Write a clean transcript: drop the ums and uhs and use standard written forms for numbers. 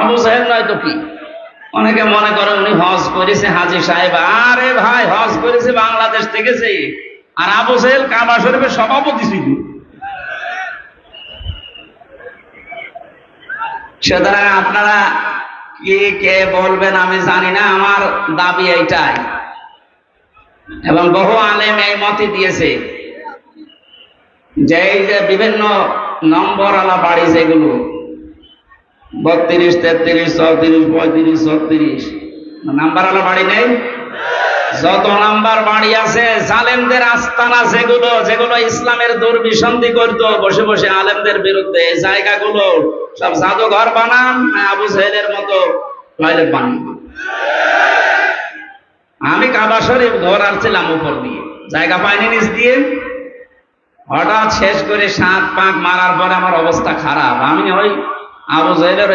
আবু সাহেব নয় তো কি? অনেকে মনে করে উনি হজ করেছে হাজী সাহেব। আরে ভাই, হজ করেছে বাংলাদেশ থেকে সে। আর আবু সাহেব কাবা শরীফের সভাপতি ছিল। সুতরাং আপনারা কে কে বলবেন আমি জানি না, আমার দাবি এইটাই, এবং বহু আলেম এই মতে দিয়েছে যে এই যে বিভিন্ন নম্বর আলা বাড়ি যেগুলো 32, 33, 34, 35, 36 নাম্বার আলা বাড়ি নেই? যত নাম্বার বাড়ি আছে, জালেমদের আস্তানা যেগুলো যেগুলো ইসলামের দুর্বিসন্ধি করতো বসে বসে আলেমদের বিরুদ্ধে, এই জায়গাগুলো সব জাদুঘর বানান, আবু সাহেলের মতো টয়লেট বানান। আমি কাবা শরীফ ঘোরার ছিলাম উপর দিয়ে, জায়গা পাইনি নিচ দিয়ে। হঠাৎ শেষ করে 7 পাক মারার পরে আমার অবস্থা খারাপ। আমি ওই আবু সাহেলের